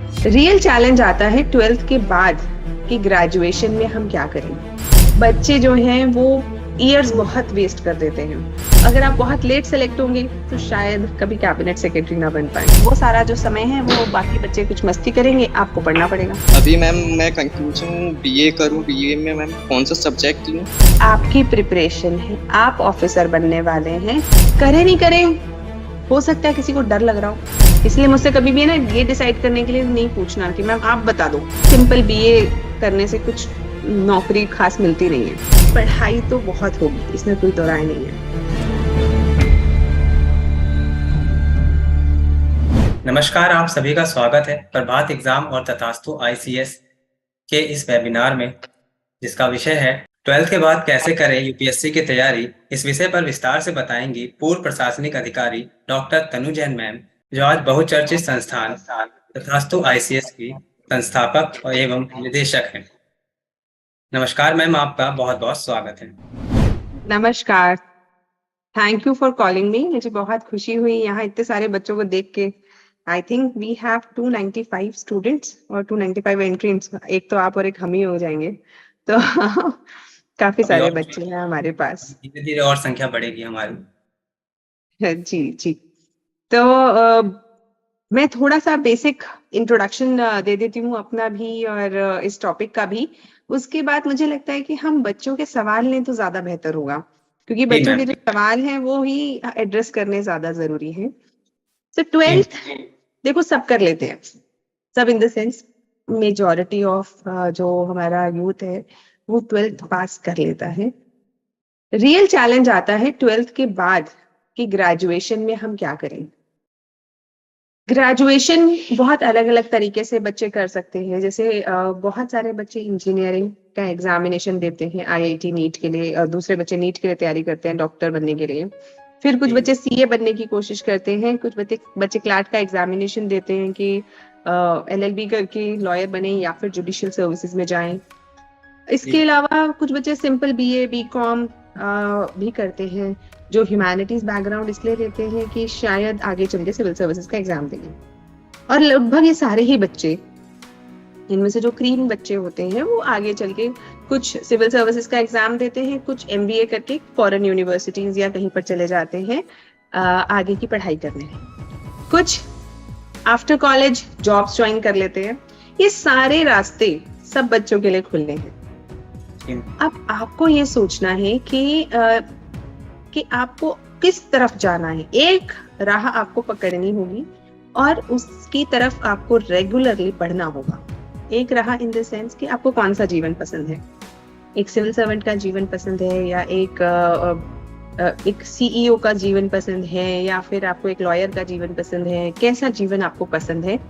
Real challenge आता है 12th के बाद कि ग्रेजुएशन में हम क्या करें। बच्चे जो हैं वो ईयर्स बहुत वेस्ट कर देते हैं। अगर आप बहुत लेट सेलेक्ट होंगे तो शायद कभी कैबिनेट सेक्रेटरी ना बन पाए। वो सारा जो समय है वो बाकी बच्चे कुछ मस्ती करेंगे, आपको पढ़ना पड़ेगा। अभी मैम मैं कंफ्यूज हूँ, बीए करूँ, बीए में मैम कौन सा सब्जेक्ट लूँ? आपकी प्रिपरेशन है, आप ऑफिसर बनने वाले हैं, करें नहीं करें हो सकता है किसी को डर लग रहा हो, इसलिए मुझसे कभी भी है ना ये डिसाइड करने के लिए नहीं पूछना कि मैम आप बता दो। सिंपल बीए करने से कुछ नौकरी खास मिलती नहीं है, पढ़ाई तो बहुत होगी, इसमें कोई दो राय नहीं है। नमस्कार, आप सभी का स्वागत है प्रभात एग्जाम और तथास्तु आईसीएस के इस वेबिनार में, जिसका विषय है 12th के बाद कैसे करें यूपीएससी की तैयारी। इस विषय पर विस्तार से बताएंगी पूर्व प्रशासनिक अधिकारी डॉक्टर तनु जैन मैम, जो आज बहुचर्चित संस्थान तथास्तु आईसीएस की संस्थापक एवं निदेशक हैं। नमस्कार मैम, आपका बहुत बहुत स्वागत है। नमस्कार, thank you for calling me. मुझे बहुत खुशी हुई यहाँ इतने सारे बच्चों को देख के। I think we have 295 students और 295 एंट्रीज, एक तो आप और एक हम ही हो जाएंगे, तो काफी सारे बच्चे हैं हमारे पास। धीरे धीरे और संख्या बढ़ेगी हमारी। जी जी, तो मैं थोड़ा सा बेसिक इंट्रोडक्शन दे देती हूँ अपना भी और इस टॉपिक का भी। उसके बाद मुझे लगता है कि हम बच्चों के सवाल लें तो ज्यादा बेहतर होगा, क्योंकि बच्चों के जो सवाल हैं वो ही एड्रेस करने ज्यादा जरूरी है। तो 12th देखो सब कर लेते हैं, सब in the sense majority of जो हमारा यूथ है वो 12th पास कर लेता है। रियल चैलेंज आता है 12th के बाद कि ग्रेजुएशन में हम क्या करें। ग्रेजुएशन बहुत अलग अलग तरीके से बच्चे कर सकते हैं। जैसे बहुत सारे बच्चे इंजीनियरिंग का एग्जामिनेशन देते हैं आईआईटी नीट के लिए, और दूसरे बच्चे नीट के लिए तैयारी करते हैं डॉक्टर बनने के लिए। फिर कुछ बच्चे सीए बनने की कोशिश करते हैं, कुछ बच्चे क्लैट का एग्जामिनेशन देते हैं कि एलएलबी करके लॉयर बने या फिर जुडिशियल सर्विसेज में जाएं। इसके अलावा कुछ बच्चे सिंपल बीए बीकॉम भी करते हैं, जो ह्यूमैनिटीज बैकग्राउंड इसलिए लेते हैं कि शायद आगे चल के सिविल सर्विसेज का एग्जाम देंगे। और लगभग ये सारे ही बच्चे, इनमें से जो क्रीम बच्चे होते हैं वो आगे चल के कुछ सिविल सर्विसेज का एग्जाम देते हैं, कुछ एमबीए करके फॉरेन यूनिवर्सिटीज या कहीं पर चले जाते हैं आगे की पढ़ाई करने। कुछ आफ्टर कॉलेज जॉब्स ज्वाइन कर लेते हैं। ये सारे रास्ते सब बच्चों के लिए खुले हैं। अब आपको ये सोचना है कि आपको किस तरफ जाना है। एक राह आपको पकड़नी होगी और उसकी तरफ आपको रेगुलरली पढ़ना होगा। एक राह इन द सेंस कि आपको कौन सा जीवन पसंद है। एक सिविल सर्वेंट का जीवन पसंद है, या एक सीईओ का जीवन पसंद है, या फिर आपको एक लॉयर का जीवन पसंद है। कैसा जीवन आपको पसंद है,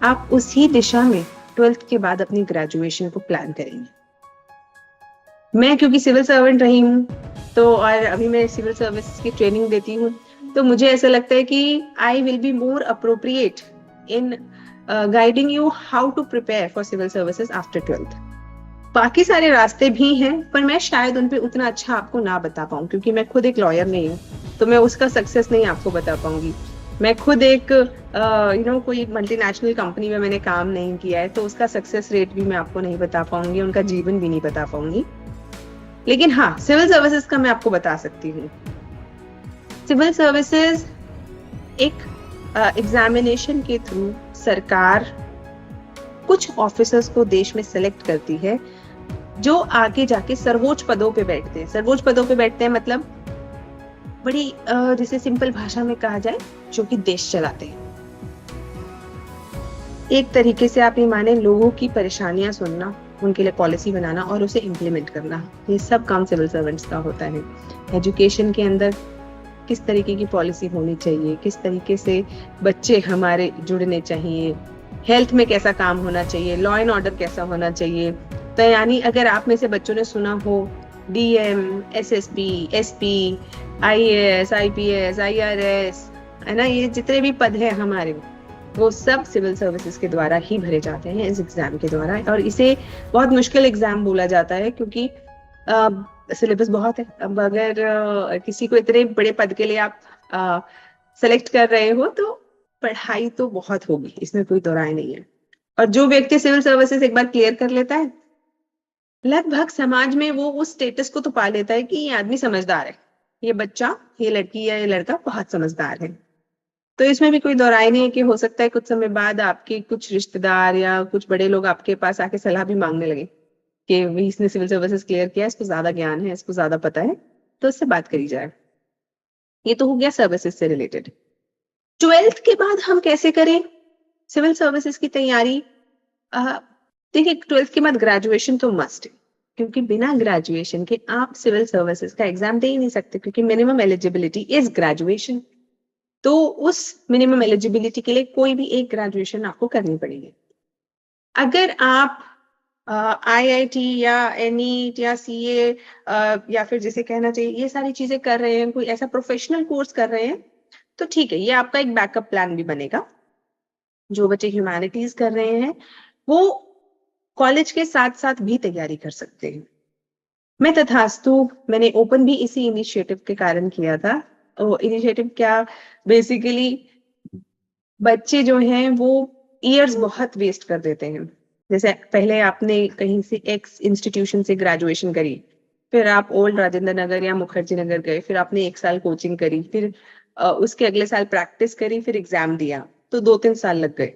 आप उसी दिशा में 12th के बाद अपनी ग्रेजुएशन को प्लान करेंगे। मैं क्योंकि सिविल सर्वेंट रही हूँ तो, और अभी मैं सिविल सर्विस की ट्रेनिंग देती हूँ, तो मुझे ऐसा लगता है कि I will be more appropriate in guiding you how to prepare for civil services after 12th। बाकी सारे रास्ते भी हैं, पर मैं शायद उन पे उतना अच्छा आपको ना बता पाऊँ, क्योंकि मैं खुद एक लॉयर नहीं हूँ, तो मैं उसका सक्सेस नहीं आपको बता पाऊंगी। मैं खुद एक कोई मल्टीनेशनल कंपनी में मैंने काम नहीं किया है, तो उसका सक्सेस रेट भी मैं आपको नहीं बता पाऊंगी, उनका जीवन भी नहीं बता पाऊंगी। लेकिन हाँ, सिविल सर्विसेज का मैं आपको बता सकती हूँ। सिविल सर्विसेज एक एग्जामिनेशन के थ्रू सरकार कुछ ऑफिसर्स को देश में सेलेक्ट करती है, जो आगे जाके सर्वोच्च पदों पे बैठते हैं। सर्वोच्च पदों पे बैठते हैं मतलब बड़ी जिसे सिंपल भाषा में कहा जाए, जो कि देश चलाते हैं। एक तरीके से आप ये माने, लोगों की परेशानियां सुनना, उनके लिए पॉलिसी बनाना और उसे इम्प्लीमेंट करना, ये सब काम सिविल सर्वेंट्स का होता है। एजुकेशन के अंदर किस तरीके की पॉलिसी होनी चाहिए, किस तरीके से बच्चे हमारे जुड़ने चाहिए, हेल्थ में कैसा काम होना चाहिए, लॉ एंड ऑर्डर कैसा होना चाहिए। तो यानी अगर आप में से बच्चों ने सुना हो DM, SSP, SP, IAS, IPS, IRS, है ना, ये जितने भी पद हैं हमारे, वो सब सिविल सर्विसेज के द्वारा ही भरे जाते हैं, इस एग्जाम के द्वारा। और इसे बहुत मुश्किल एग्जाम बोला जाता है, क्योंकि सिलेबस बहुत है। अब अगर किसी को इतने बड़े पद के लिए आप सेलेक्ट कर रहे हो, तो पढ़ाई तो बहुत होगी, इसमें कोई दो राय नहीं है। और जो व्यक्ति सिविल सर्विसेज एक बार क्लियर कर लेता है, लगभग समाज में वो उस स्टेटस को तो पा लेता है कि ये आदमी समझदार है, ये बच्चा, ये लड़की या ये लड़का बहुत समझदार है। तो इसमें भी कोई दोहराई नहीं है कि हो सकता है कुछ समय बाद आपके कुछ रिश्तेदार या कुछ बड़े लोग आपके पास आके सलाह भी मांगने लगे कि भाई इसने सिविल सर्विसेज क्लियर किया, इसको ज्यादा ज्ञान है, इसको ज्यादा पता है, तो उससे बात करी जाए। ये तो हो गया सर्विसेज से रिलेटेड। 12th के बाद हम कैसे करें सिविल सर्विसेज की तैयारी? देखिए, 12th के बाद ग्रेजुएशन तो मस्ट है, क्योंकि बिना ग्रेजुएशन के आप सिविल सर्विसेज का एग्जाम दे ही नहीं सकते, क्योंकि मिनिमम एलिजिबिलिटी इज ग्रेजुएशन। तो उस मिनिमम एलिजिबिलिटी के लिए कोई भी एक ग्रेजुएशन आपको करनी पड़ेगी। अगर आप IIT या NEET या CA या फिर जिसे कहना चाहिए ये सारी चीजें कर रहे हैं, कोई ऐसा प्रोफेशनल कोर्स कर रहे हैं, तो ठीक है, ये आपका एक बैकअप प्लान भी बनेगा। जो बच्चे ह्यूमैनिटीज कर रहे हैं वो कॉलेज के साथ साथ भी तैयारी कर सकते हैं। मैं तथास्तु मैंने ओपन भी इसी इनिशिएटिव के कारण किया था। इनिशिएटिव क्या, बेसिकली बच्चे जो हैं वो ईयर्स बहुत वेस्ट कर देते हैं। जैसे पहले आपने कहीं से एक्स इंस्टीट्यूशन से ग्रेजुएशन करी, फिर आप ओल्ड राजेंद्र नगर या मुखर्जी नगर गए, फिर आपने 1 साल कोचिंग करी, फिर उसके अगले साल प्रैक्टिस करी, फिर एग्जाम दिया, तो 2-3 साल लग गए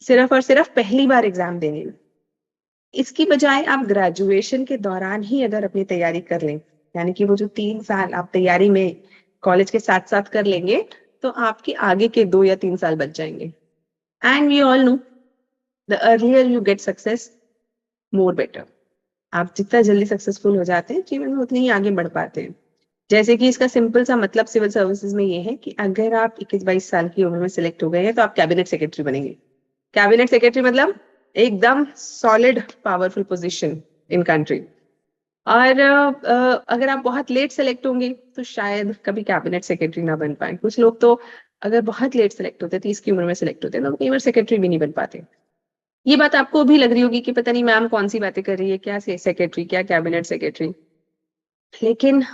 सिर्फ और सिर्फ पहली बार एग्जाम देने में। इसकी बजाय आप ग्रेजुएशन के दौरान ही अगर अपनी तैयारी कर लें, यानी कि वो जो 3 साल आप तैयारी में कॉलेज के साथ साथ कर लेंगे, तो आपके आगे के 2 या 3 साल बच जाएंगे। And we all know the earlier you get success more better. आप जितना जल्दी सक्सेसफुल हो जाते हैं जीवन में, उतनी ही आगे बढ़ पाते हैं। जैसे कि इसका सिंपल सा मतलब सिविल सर्विसेज में ये है कि अगर आप 21-22 साल की उम्र में सिलेक्ट हो गए हैं तो आप कैबिनेट सेक्रेटरी बनेंगे। कैबिनेट सेक्रेटरी मतलब एकदम solid powerful position in country. और अगर आप बहुत लेट सेलेक्ट होंगे तो शायद कभी कैबिनेट सेक्रेटरी ना बन पाए। कुछ लोग तो अगर बहुत लेट सेलेक्ट होते, 30 की उम्र में सेलेक्ट होते हैं, तो कई बार सेक्रेटरी भी नहीं बन पाते। ये बात आपको भी लग रही होगी कि पता नहीं मैम कौन सी बातें कर रही है, क्या सेक्रेटरी, क्या कैबिनेट सेक्रेटरी। लेकिन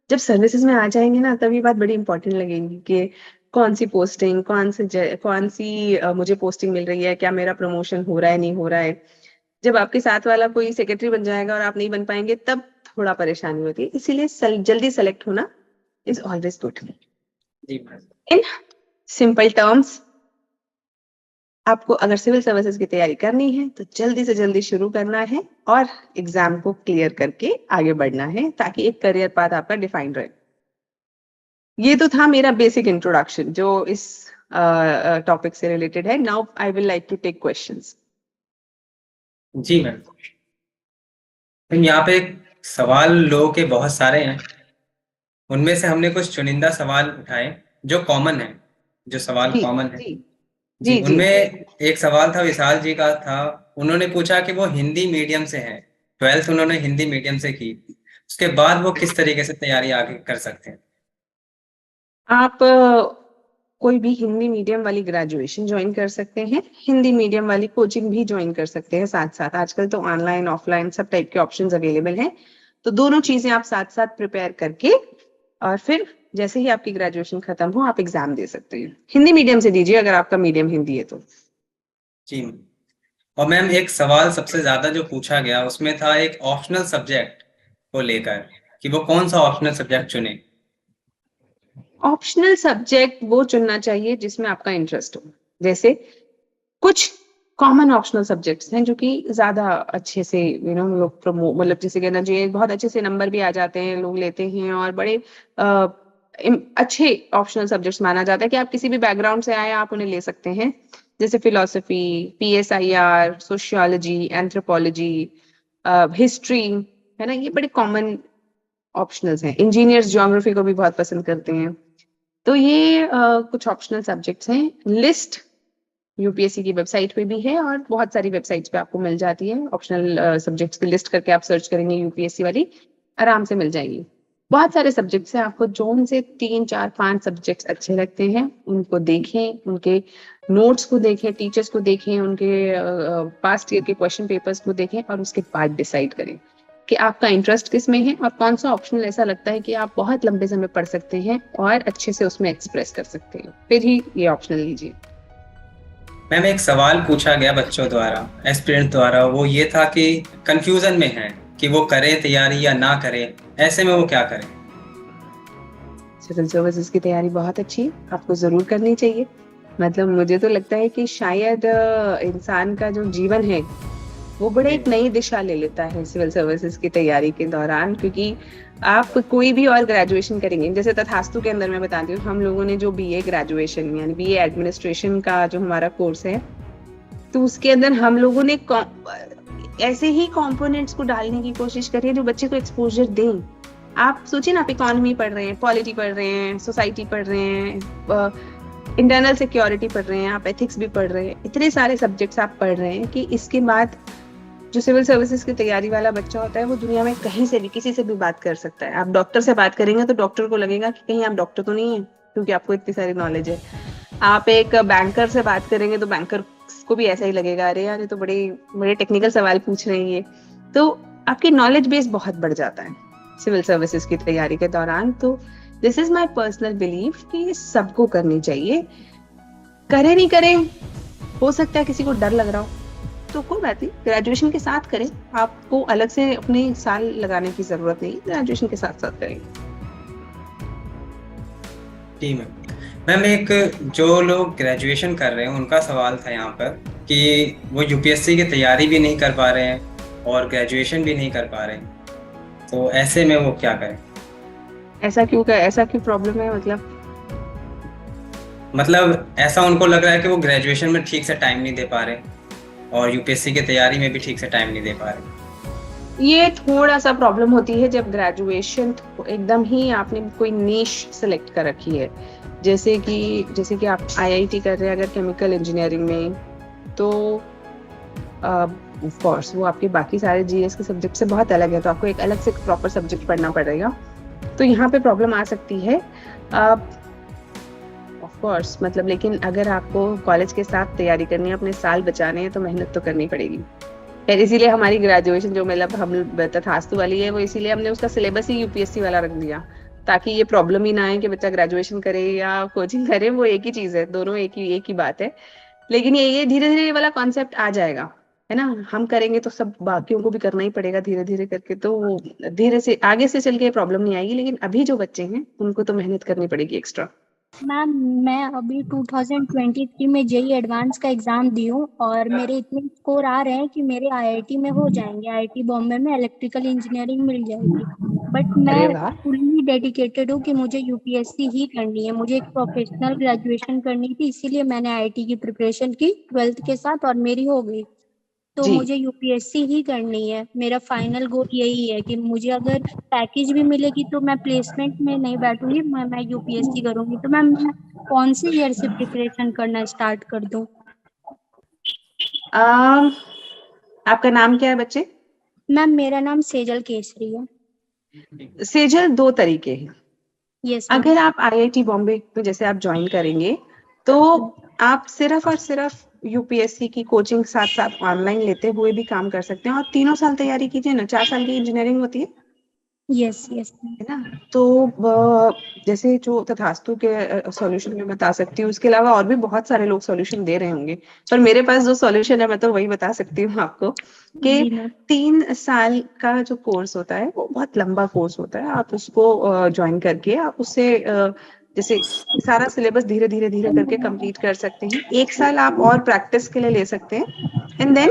जब सर्विसेज में आ जाएंगे ना, तब ये बात बड़ी इंपॉर्टेंट लगेगी कि कौन सी पोस्टिंग, कौन सी मुझे पोस्टिंग मिल रही है, क्या मेरा प्रमोशन हो रहा है, नहीं हो रहा है। जब आपके साथ वाला कोई सेक्रेटरी बन जाएगा और आप नहीं बन पाएंगे, तब थोड़ा परेशानी होती है। इसीलिए जल्दी सेलेक्ट होना is always good. In simple terms, आपको अगर सिविल सर्विसेज की तैयारी करनी है तो जल्दी से जल्दी शुरू करना है और एग्जाम को क्लियर करके आगे बढ़ना है, ताकि एक करियर पाथ आपका डिफाइंड रहे। ये तो था मेरा बेसिक इंट्रोडक्शन जो इस टॉपिक से रिलेटेड है। Now I will like to take questions. जी मैम, यहाँ पे सवाल लोगों के बहुत सारे हैं, उनमें से हमने कुछ चुनिंदा सवाल उठाए जो कॉमन है, जो सवाल जी कॉमन है। जी जी, जी जी उनमें एक सवाल था विशाल जी का था। उन्होंने पूछा कि वो हिंदी मीडियम से हैं, 12th उन्होंने हिंदी मीडियम से की, उसके बाद वो किस तरीके से तैयारी आगे कर सकते हैं। आप कोई भी हिंदी मीडियम वाली ग्रेजुएशन ज्वाइन कर सकते हैं, हिंदी मीडियम वाली कोचिंग भी ज्वाइन कर सकते हैं साथ साथ। आजकल तो ऑनलाइन ऑफलाइन सब टाइप के ऑप्शंस अवेलेबल हैं, तो दोनों चीजें आप साथ साथ प्रिपेयर करके और फिर जैसे ही आपकी ग्रेजुएशन खत्म हो आप एग्जाम दे सकते हैं। हिंदी मीडियम से दीजिए अगर आपका मीडियम हिंदी है तो। जी, और मैम एक सवाल सबसे ज्यादा जो पूछा गया उसमें था एक ऑप्शनल सब्जेक्ट को लेकर, कि वो कौन सा ऑप्शनल सब्जेक्ट चुने। ऑप्शनल सब्जेक्ट वो चुनना चाहिए जिसमें आपका इंटरेस्ट हो। जैसे कुछ कॉमन ऑप्शनल सब्जेक्ट्स हैं जो कि ज्यादा अच्छे से लोग मतलब जैसे कहना चाहिए बहुत अच्छे से नंबर भी आ जाते हैं, लोग लेते हैं और बड़े अच्छे ऑप्शनल सब्जेक्ट्स माना जाता है कि आप किसी भी बैकग्राउंड से आए आप उन्हें ले सकते हैं। जैसे philosophy, PSIR, sociology, anthropology, history, है ना, ये बड़े कॉमन ऑप्शनल्स हैं। इंजीनियर्स ज्योग्राफी को भी बहुत पसंद करते हैं। तो ये कुछ ऑप्शनल सब्जेक्ट्स हैं। लिस्ट UPSC की वेबसाइट पे भी है और बहुत सारी वेबसाइट्स पे आपको मिल जाती है। ऑप्शनल सब्जेक्ट्स की लिस्ट करके आप सर्च करेंगे UPSC वाली, आराम से मिल जाएगी। बहुत सारे सब्जेक्ट्स हैं, आपको जोन से 3, 4, 5 सब्जेक्ट्स अच्छे लगते हैं उनको देखें, उनके नोट्स को देखें, टीचर्स को देखें, उनके पास्ट ईयर के क्वेश्चन पेपर्स को देखें और उसके बाद डिसाइड करें कि आपका इंटरेस्ट किस में है और कौन सा ऑप्शनल ऐसा लगता है कि आप बहुत लंबे समय पढ़ सकते हैं और अच्छे से उसमें एक्सप्रेस कर सकते हैं, फिर ही ये ऑप्शनल लीजिए। मैम एक सवाल पूछा गया बच्चों द्वारा, एस्पिरेंट द्वारा, वो ये था कि कंफ्यूजन में है कि वो करे तैयारी या ना करे, ऐसे में वो क्या करें? सिविल सर्विसेज की तैयारी बहुत अच्छी है, आपको जरूर करनी चाहिए। मतलब मुझे तो लगता है कि शायद इंसान का जो जीवन है वो बड़े एक नई दिशा ले लेता है सिविल सर्विसेज की तैयारी के दौरान, क्योंकि आप कोई भी और ग्रेजुएशन करेंगे, जैसे तथास्तु के अंदर मैं बताती हूँ, हम लोगों ने जो बीए ग्रेजुएशन यानी बीए एडमिनिस्ट्रेशन का जो हमारा कोर्स है, तो उसके अंदर हम लोगों ने ऐसे ही कंपोनेंट्स को डालने की कोशिश करी है जो बच्चे को एक्सपोजर दें। आप सोचिए ना, आप इकोनॉमी पढ़ रहे हैं, पॉलिटी पढ़ रहे हैं, सोसाइटी पढ़ रहे हैं, इंटरनल सिक्योरिटी पढ़ रहे हैं, आप एथिक्स भी पढ़ रहे हैं, इतने सारे सब्जेक्ट्स आप पढ़ रहे हैं कि इसके बाद जो सिविल सर्विसेज की तैयारी वाला बच्चा होता है वो दुनिया में कहीं से भी किसी से भी बात कर सकता है। आप डॉक्टर से बात करेंगे तो डॉक्टर को लगेगा कि कहीं आप डॉक्टर तो नहीं है, क्योंकि आपको इतनी सारी नॉलेज है। आप एक बैंकर से बात करेंगे तो बैंकर को भी ऐसा ही लगेगा, अरे यार ये तो बड़े बड़े टेक्निकल सवाल पूछ रहे हैं ये। तो आपकी नॉलेज बेस बहुत बढ़ जाता है सिविल सर्विसेज की तैयारी के दौरान। तो this is my personal belief कि ये सबको करनी चाहिए। करें नहीं करें, हो सकता है किसी को डर लग रहा हो, तो कोई बात नहीं, ग्रेजुएशन के साथ करें। आपको अलग से अपने साल लगाने की जरूरत नहीं, ग्रेजुएशन के साथ साथ करें। जी मैम, एक जो लोग ग्रेजुएशन कर रहे हैं उनका सवाल था यहाँ पर कि वो यूपीएससी की तैयारी भी नहीं कर पा रहे हैं और ग्रेजुएशन भी नहीं कर पा रहे हैं, तो ऐसे में वो क्या करें? ऐसा क्यों प्रॉब्लम है? मतलब ऐसा उनको लग रहा है कि वो ग्रेजुएशन में ठीक से टाइम नहीं दे पा रहे और यूपीएससी की तैयारी में भी ठीक से टाइम नहीं दे पा रहे। ये थोड़ा सा प्रॉब्लम होती है जब ग्रेजुएशन एकदम ही आपने कोई नीश सेलेक्ट कर रखी है, जैसे कि आप आईआईटी कर रहे हैं अगर केमिकल इंजीनियरिंग में, तो ऑफ कोर्स वो आपके बाकी सारे जीएस के सब्जेक्ट से बहुत अलग है, तो आपको एक अलग से प्रॉपर सब्जेक्ट पढ़ना पड़ेगा। तो यहाँ पे प्रॉब्लम आ सकती है ऑफ कोर्स। मतलब लेकिन अगर आपको कॉलेज के साथ तैयारी करनी है, अपने साल बचाने हैं, तो मेहनत तो करनी पड़ेगी। फिर इसीलिए हमारी ग्रेजुएशन जो मतलब हम तथास्तु वाली है, वो इसीलिए हमने उसका सिलेबस ही यूपीएससी वाला रख दिया, ताकि ये प्रॉब्लम ही ना आए कि बच्चा ग्रेजुएशन करे या कोचिंग करे, वो एक ही चीज है, दोनों एक ही बात है। लेकिन ये धीरे धीरे ये वाला कॉन्सेप्ट आ जाएगा, है ना। हम करेंगे तो सब बाकियों को भी करना ही पड़ेगा धीरे धीरे करके, तो धीरे से आगे से चल के प्रॉब्लम नहीं आएगी। लेकिन अभी जो बच्चे हैं उनको तो मेहनत करनी पड़ेगी एक्स्ट्रा। मैम मैं अभी 2023 में जेई एडवांस का एग्जाम दी हूँ और मेरे इतने स्कोर आ रहे हैं कि मेरे आईआईटी में हो जाएंगे, आईआईटी बॉम्बे में इलेक्ट्रिकल इंजीनियरिंग मिल जाएगी। बट मैं फुल्ली डेडिकेटेड हूँ कि मुझे यूपीएससी ही करनी है, मुझे एक प्रोफेशनल ग्रेजुएशन करनी थी, इसीलिए मैंने आईआईटी की प्रिपरेशन की 12th के साथ और मेरी हो गई। तो मुझे यूपीएससी ही करनी है। मेरा फाइनल गोल यही है कि मुझे अगर पैकेज भी मिलेगी तो मैं प्लेसमेंट में नहीं बैठूंगी, मैं यूपीएससी करूंगी। तो मैम मैं कौन से ईयर से प्रिपरेशन करना स्टार्ट कर दूं? आपका नाम क्या है बच्चे? मैम मेरा नाम सेजल केसरी है। सेजल, दो तरीके हैं। यस। अगर आप आईआईटी बॉम्बे में जैसे आप ज्वाइन करेंगे तो आप सिर्फ और सिर्फ यूपीएससी की कोचिंग साथ साथ ऑनलाइन लेते हुए भी काम कर सकते हैं, और 3 साल तैयारी कीजिए ना, 4 साल की इंजीनियरिंग होती है। यस यस है ना। तो जैसे जो तथास्तु के सॉल्यूशन में बता सकती हूँ, उसके अलावा और भी बहुत सारे लोग सॉल्यूशन दे रहे होंगे, पर मेरे पास जो सॉल्यूशन है मैं तो वही बता सकती हूँ आपको कि 3 साल का जो कोर्स होता है वो बहुत लंबा कोर्स होता है। आप उसको ज्वाइन करके आप उससे जैसे सारा सिलेबस धीरे धीरे करके कंप्लीट कर सकते हैं। 1 साल आप और प्रैक्टिस के लिए ले सकते हैं and then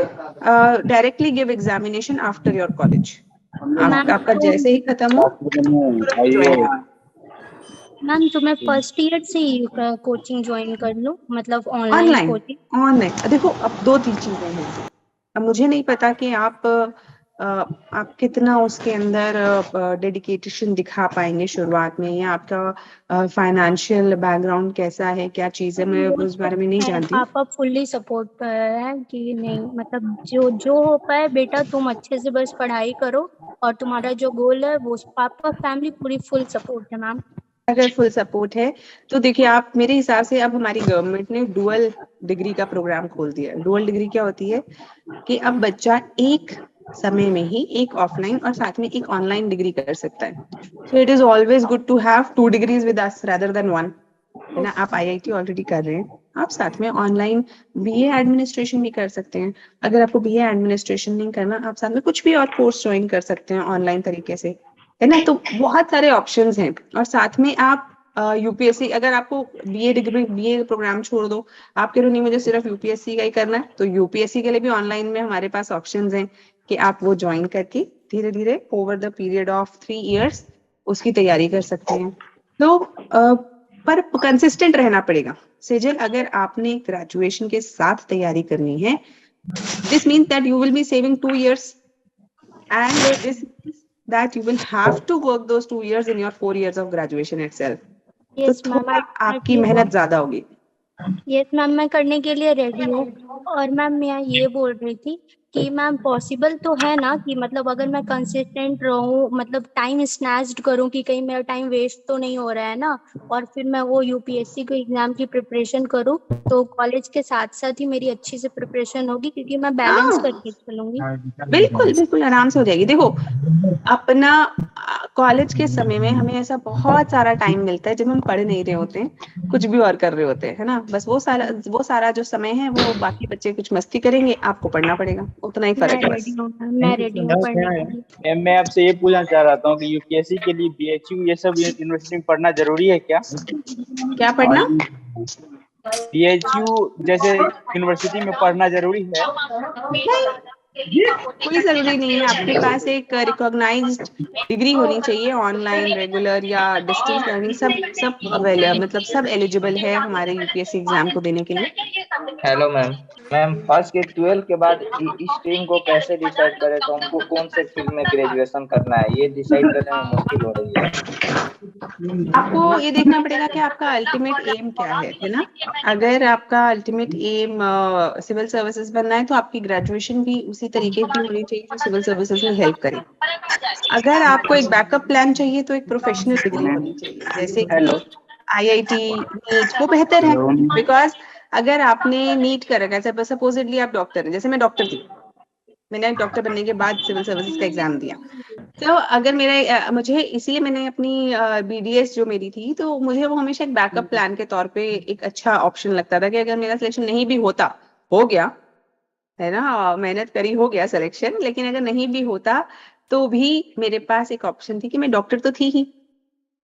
directly give examination after your college. आपका जैसे ही खत्म हो मैम, तो मैं फर्स्ट ईयर से ही कोचिंग ज्वाइन कर लूं, मतलब ऑनलाइन कोचिंग? ऑनलाइन देखो, अब 2-3 चीजें हैं। अब मुझे नहीं पता कि आप कितना उसके अंदर डेडिकेशन दिखा पाएंगे शुरुआत में, या आपका फाइनेंशियल बैकग्राउंड कैसा है, क्या चीज है, मैं उस बारे में नहीं जानती। पापा फुल्ली सपोर्ट है कि नहीं, मतलब जो हो पाए बेटा, तुम अच्छे से बस पढ़ाई करो और तुम्हारा जो गोल है वो, पापा फैमिली पूरी फुल सपोर्ट है मैम। अगर फुल सपोर्ट है तो देखिए, आप मेरे हिसाब से अब हमारी गवर्नमेंट ने डुअल डिग्री का प्रोग्राम खोल दिया है। डुअल डिग्री क्या होती है कि अब बच्चा एक समय में ही एक ऑफलाइन और साथ में एक ऑनलाइन डिग्री कर सकता है। So it is always good to have 2 degrees with us rather than 1, है ना। आप आईआईटी ऑलरेडी कर रहे हैं, आप साथ में ऑनलाइन बीए एडमिनिस्ट्रेशन भी कर सकते हैं। अगर आपको बीए एडमिनिस्ट्रेशन नहीं करना, आप साथ में कुछ भी और कोर्स ज्वाइन कर सकते हैं ऑनलाइन तरीके से, है ना। तो बहुत सारे ऑप्शंस हैं। और साथ में आप यूपीएससी, अगर आपको बीए डिग्री बीए प्रोग्राम छोड़ दो, आप कह रहे हो नहीं मुझे सिर्फ यूपीएससी का ही करना है, तो यूपीएससी के लिए भी ऑनलाइन में हमारे पास ऑप्शंस हैं कि आप वो ज्वाइन करके धीरे धीरे over the period of 3 years उसकी तैयारी कर सकते हैं। तो पर कंसिस्टेंट रहना पड़ेगा। सेजल, अगर आपने ग्रेजुएशन के साथ तैयारी करनी है, this means that you will be saving 2 years and this means that you will have to work those 2 years in your 4 years of graduation itself. तो यस मैम, थोड़ा आपकी मेहनत ज्यादा होगी। यस मैम, मैं करने के लिए रेडी हूँ। और मैम मैं ये बोल रही थी कि मैम पॉसिबल तो है ना कि मतलब अगर मैं कंसिस्टेंट रहूँ, मतलब टाइम स्नैच्ड करूँ कि कहीं मेरा टाइम वेस्ट तो नहीं हो रहा है ना, और फिर मैं वो यूपीएससी के एग्जाम की प्रिपरेशन करूँ, तो कॉलेज के साथ साथ ही मेरी अच्छी से प्रिपरेशन होगी क्योंकि मैं बैलेंस करके चलूंगी। बिल्कुल बिल्कुल आराम से हो जाएगी। देखो, अपना कॉलेज के समय में हमें ऐसा बहुत सारा टाइम मिलता है जब हम पढ़ नहीं रहे होते हैं, कुछ भी और कर रहे होते हैं, है ना। बस वो सारा जो समय है वो बाकी बच्चे कुछ मस्ती करेंगे, आपको पढ़ना पड़ेगा, उतना ही मैं फर्क है रेडी बस। हूँ मैम, मैं रेडी हूँ पढ़ने के लिए। मैम मैं आपसे ये पूछना चाह रहा था कि यूपीएससी के लिए बीएचयू ये सब यूनिवर्सिटी में पढ़ना जरूरी है क्या? क्या पढ़ना? बीएचयू जैसे यूनिवर्सिटी में पढ़ना जरूरी है? कोई जरूरी नहीं है। आपके पास एक रिकॉग्नाइज्ड डिग्री होनी चाहिए, ऑनलाइन, रेगुलर या डिस्टेंस लर्निंग, सब मतलब सब एलिजिबल है हमारे यूपीएससी एग्जाम को देने के लिए। Hello ma'am. मैम फर्स्ट के 12 के बाद इस स्ट्रीम को कैसे डिसाइड करें, तो हमको कौन से फील्ड में ग्रेजुएशन करना है ये डिसाइड करने में मुश्किल हो रही है। आपको ये देखना पड़ेगा कि आपका अल्टीमेट एम क्या है ना। अगर आपका अल्टीमेट एम सिविल सर्विसेज बनना है तो आपकी ग्रेजुएशन भी उसी तरीके की होनी चाहिए जो सिविल सर्विसेज में हेल्प करे। अगर आपको एक बैकअप प्लान चाहिए तो एक प्रोफेशनल डिग्री होनी चाहिए, जैसे कि आईआईटी, नीट, वो बेहतर है। बिकॉज अगर आपने नीट कर रखा है, सपोजिटली आप डॉक्टर हैं, जैसे मैं डॉक्टर थी, मैंने डॉक्टर बनने के बाद सिविल सर्विसेज का एग्जाम दिया, तो अगर मुझे इसलिए मैंने अपनी बीडीएस जो मेरी थी, तो मुझे वो हमेशा एक बैकअप प्लान के तौर पे एक अच्छा ऑप्शन लगता था कि अगर मेरा सिलेक्शन नहीं भी होता, हो गया है ना, मेहनत करी, हो गया सिलेक्शन, लेकिन अगर नहीं भी होता तो भी मेरे पास एक ऑप्शन थी कि मैं डॉक्टर तो थी ही।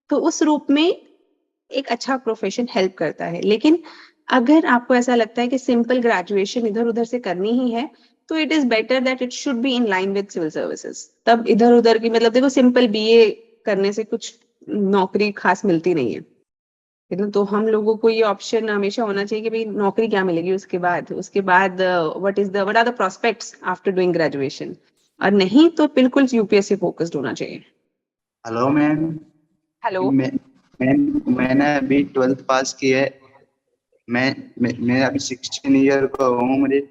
तो उस रूप में एक अच्छा प्रोफेशन हेल्प करता है। लेकिन अगर आपको ऐसा लगता है कि सिंपल ग्रेजुएशन इधर उधर से करनी ही है, तो it is better that it should be in line with civil services. तब इधर उधर की, मतलब देखो, सिंपल बीए करने से कुछ नौकरी खास मिलती नहीं है, तो हम लोगों को ये ऑप्शन हमेशा होना चाहिए कि भाई नौकरी क्या मिलेगी उसके बाद what are the prospects after doing graduation, और नहीं तो बिल्कुल यूपीएससी फोकस्ड होना चाहिए। Hello ma'am. हेलो मैंने अभी 12th पास की है। मैं अभी 16 ईयर का हूँ। मुझे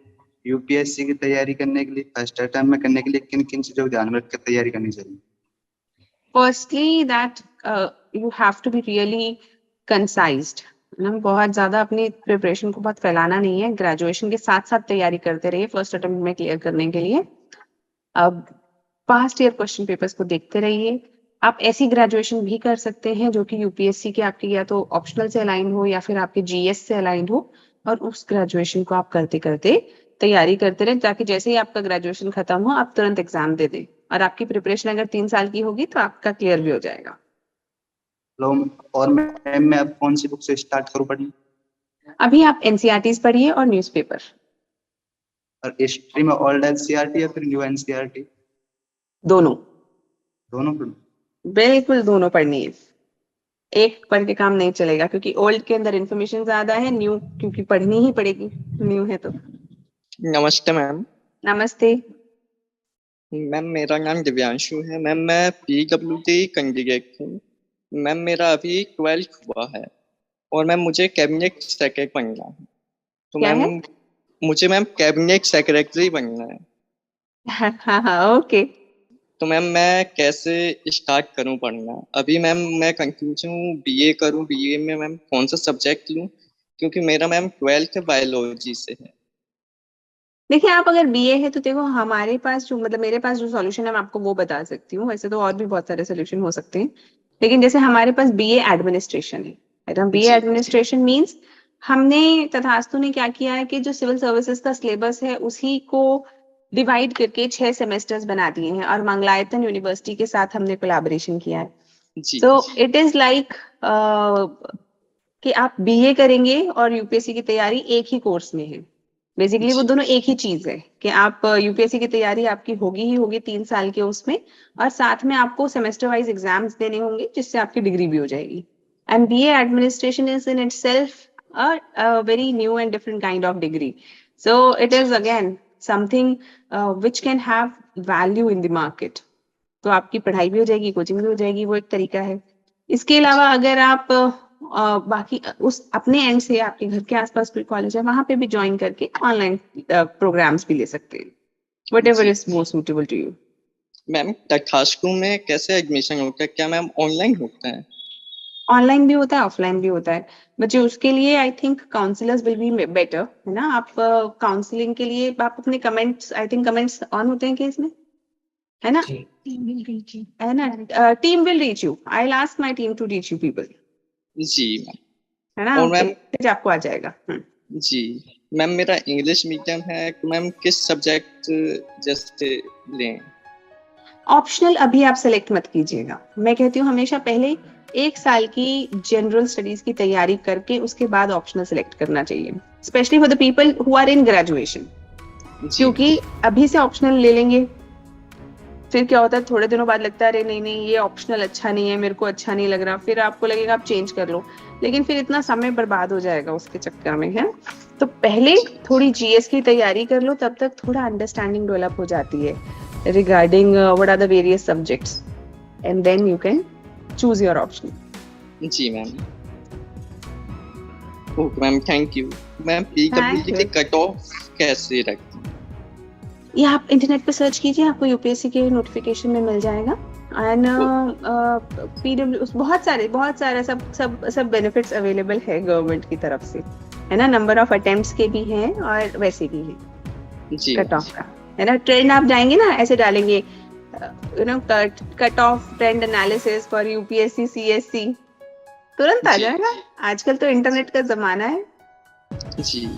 यूपीएससी की तैयारी करने के लिए, फर्स्ट अटेम्प्ट में करने के लिए किन किन चीजों को ध्यान में रखकर तैयारी करनी चाहिए? Firstly that you have to be really concised. बहुत ज्यादा अपनी प्रिपरेशन को बहुत फैलाना नहीं है, ग्रेजुएशन के साथ साथ तैयारी करते रहिए फर्स्ट अटेम्प्ट में क्लियर करने के लिए। अब पास्ट ईयर क्वेश्चन पेपर्स को देखते रहिए। आप ऐसी ग्रेजुएशन भी कर सकते हैं जो कि यूपीएससी के आपकी या तो ऑप्शनल से अलाइन हो या फिर आपके जीएस से अलाइन हो, और उस ग्रेजुएशन को आप करते करते तैयारी करते रहे, ताकि जैसे ही आपका ग्रेजुएशन खत्म हो आप तुरंत एग्जाम दे दें, और आपकी प्रिपरेशन अगर 3 साल की होगी तो आपका क्लियर भी हो जाएगा। और मैम मैं अब कौन सी बुक से स्टार्ट करूं पढ़नी? अभी आप एनसीईआरटीज पढ़िए और न्यूज़पेपर। और हिस्ट्री में ओल्ड एनसीईआरटी या फिर न्यू एनसीईआरटी? दोनों पढ़ूं? बिल्कुल दोनों पढ़नी है। एक पढ़ के काम नहीं चलेगा, क्योंकि ओल्ड के अंदर इंफॉर्मेशन ज्यादा है, न्यू क्योंकि पढ़नी ही पड़ेगी, न्यू है तो। नमस्ते मैम। नमस्ते मैम मेरा नाम दिव्यांशु है। मैम मैं पीडब्ल्यूडी कैंडिडेट हूँ। मैम मेरा अभी 12th हुआ है और मैम मुझे कैबिनेट सेक्रेटरी बनना है। तो क्या मैम मुझे कैबिनेट सेक्रेटरी बनना है। हाँ ओके। तो मैम मैं कैसे स्टार्ट करूं पढ़ना? अभी मैम मैं कंफ्यूज हूँ, बीए करूं, बीए में मैम कौन सा सब्जेक्ट लूं, क्योंकि मेरा मैम 12th बायोलॉजी से है। देखिए, आप अगर बीए है तो देखो, हमारे पास जो, मतलब मेरे पास जो सॉल्यूशन है मैं आपको वो बता सकती हूँ। वैसे तो और भी बहुत सारे सॉल्यूशन हो सकते हैं, लेकिन जैसे हमारे पास बीए एडमिनिस्ट्रेशन है, बीए एडमिनिस्ट्रेशन मींस हमने तथास्तु ने क्या किया है कि जो सिविल सर्विसेज का सिलेबस है उसी को डिवाइड करके 6 सेमेस्टर्स बना दिए हैं और मंगलायतन यूनिवर्सिटी के साथ हमने कोलैबोरेशन किया है। जी तो इट इज लाइक कि आप बीए करेंगे और यूपीएससी की तैयारी एक ही कोर्स में है। बेसिकली वो जी दोनों एक ही चीज है कि आप यूपीएससी की तैयारी आपकी होगी ही होगी 3 साल के उसमें, और साथ में आपको सेमेस्टर वाइज एग्जाम्स देने होंगे जिससे आपकी डिग्री भी हो जाएगी। And BA administration is in itself a very new and different kind of degree. So it is again something which can have value in the market. तो आपकी पढ़ाई भी हो जाएगी, कोचिंग भी हो जाएगी, वो एक तरीका है। इसके अलावा अगर आप बाकी उस अपने एंड से आपके घर के आसपास कोई कॉलेज है वहां पे भी ज्वाइन करके ऑनलाइन प्रोग्राम्स भी ले सकते हैं, whatever G is more suitable to you. Ma'am Tathastu में कैसे एडमिशन होता है, क्या मैम ऑनलाइन होता है? ऑनलाइन भी होता है, ऑफलाइन भी होता है बच्चे। उसके लिए I think counsellors will be better, है ना। आप काउंसलिंग के लिए आप अपने comments, I think comments on होते हैं कि इसमें, है ना, है ना। Team will reach you, I will ask my team to reach you people, जी मैम। है ना। और मैम मैसेज आपको आ जाएगा। जी मैम, मेरा इंग्लिश मीडियम है तो मैम किस सब्जेक्ट जैसे लें? ऑप्शनल अभी आप सेलेक्ट मत कीजिएगा। मैं कहती हूँ हमेशा पहले 1 साल की जनरल स्टडीज की तैयारी करके उसके बाद ऑप्शनल सेलेक्ट करना चाहिए, specially for the people who are in graduation. जी क्योंकि अभी से ऑप्शनल ले लेंगे, फिर क्या होता है थोड़े दिनों बाद लगता है अरे नहीं नहीं ये ऑप्शनल अच्छा नहीं है, मेरे को अच्छा नहीं लग रहा, फिर आपको लगेगा आप चेंज कर लो, लेकिन फिर इतना समय बर्बाद हो जाएगा उसके चक्कर में, है। तो पहले थोड़ी जीएस की तैयारी कर लो, तब तक थोड़ा अंडरस्टैंडिंग डेवलप हो जाती है regarding what are the various subjects, and then you can choose your option. जी ma'am. Okay ma'am, thank you. Ma'am PWD के कट ऑफ कैसे रखते हैं? ये आप इंटरनेट पे सर्च कीजिए, आपको यूपीएससी के नोटिफिकेशन में मिल जाएगा। एंड पीडब्ल्यू बहुत सारे सब बेनिफिट्स अवेलेबल है गवर्नमेंट की तरफ से, है ना। नंबर ऑफ अटेम्प्ट्स के भी हैं और वैसे भी है जी कट ऑफ का, है ना। ट्रेंड आप जाएंगे ना, ऐसे डालेंगे you know cut off trend analysis for UPSC CSC, तुरंत आ जी। जाएगा। आजकल तो इंटरनेट का जमाना है। जी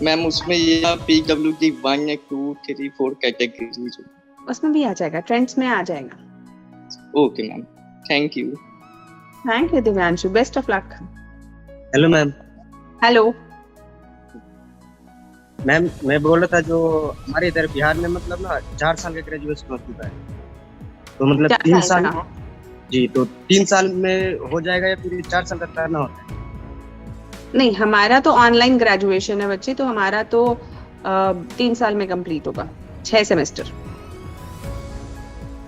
मैम, उसमें ये पीडब्ल्यूडी 1 2 3 4 कैटेगरीज उसमें भी आ जाएगा, ट्रेंड्स में आ जाएगा। Okay ma'am, thank you. Thank you Divyanshu, best of luck. Hello ma'am. Hello ma'am मैं बोल रहा था जो हमारे इधर बिहार में मतलब ना 4 साल का ग्रेजुएशन हो चुका है, तो मतलब 3 साल जी, तो 3 साल में हो जाएगा या फिर 4 साल तक करना होता है? नहीं, हमारा तो ऑनलाइन ग्रेजुएशन है बच्चे, तो हमारा तो 3 साल में कंप्लीट होगा, 6 सेमेस्टर।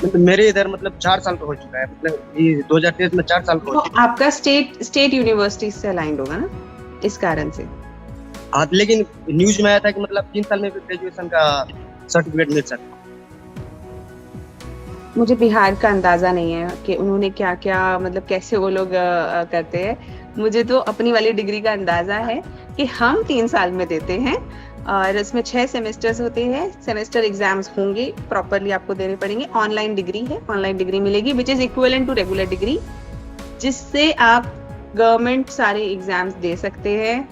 मतलब मेरे इधर मतलब 4 साल का हो चुका है, मतलब ये 2023 में 4 साल का हो तो चुका आपका स्टेट यूनिवर्सिटी से अलाइंड होगा ना, इस कारण से। हाँ, लेकिन न्यूज में आया था कि मतलब 3 साल में भी ग्रेजुएशन का सर्टिफिकेट मिल सकता है। मुझे बिहार का अंदाजा नहीं है कि उन्होंने क्या क्या मतलब कैसे वो लोग करते हैं। मुझे तो अपनी वाली डिग्री का अंदाजा है कि हम 3 साल में देते हैं और इसमें 6 सेमेस्टर्स होते हैं। सेमेस्टर एग्जाम्स होंगे, प्रॉपरली आपको देने पड़ेंगे। ऑनलाइन डिग्री है, ऑनलाइन डिग्री मिलेगी which is equivalent to regular degree, जिससे आप गवर्नमेंट सारे एग्जाम्स दे सकते हैं,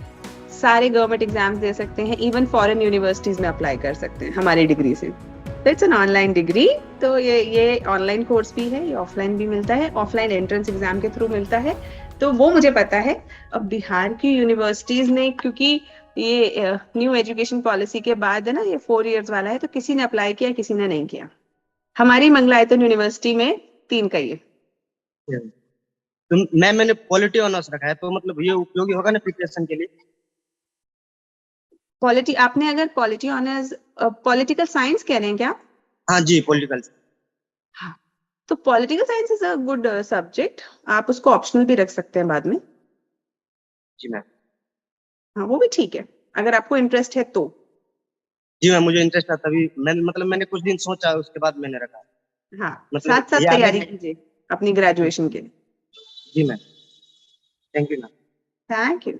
सारे गवर्नमेंट एग्जाम्स दे सकते हैं, इवन फॉरेन यूनिवर्सिटीज में अप्लाई कर सकते हैं हमारी डिग्री से। It's an online degree. तो ये ऑनलान कोर्स भी है, ये ऑफलाइन भी मिलता है, ऑफलाइन एंट्रेंस एग्जाम के थ्रू मिलता है, तो वो मुझे पता है। अब बिहार की यूनिवर्सिटीज ने, क्योंकि ये न्यू एजुकेशन पॉलिसी के बाद है ना, ये 4 इयर्स वाला है, तो किसी ने अप्लाई किया, किसी ने नहीं किया। हमारी मंगलायतन यूनिवर्सिटी में 3 का ही है। तो मैंने पॉलिटी ऑनर्स रखा है, तो मतलब ये उपयोगी होगा ना प्रिपरेशन के लिए? पॉलिटी, आपने अगर पॉलिटी ऑनर्स, पॉलिटिकल साइंस कह रहे हैं क्या? हाँ जी, पॉलिटिकल। हाँ, तो political science is a good subject, आप उसको ऑप्शनल भी रख सकते हैं बाद में। जी मैम। हाँ, वो भी ठीक है अगर आपको इंटरेस्ट है तो। जी मैम, मुझे इंटरेस्ट था, तभी मैंने कुछ दिन सोचा, उसके बाद मैंने रखा। हाँ, मतलब साथ साथ ये आगे तैयारी कीजिए अपनी ग्रेजुएशन के लिए। जी ma'am, thank you ma'am. Thank you.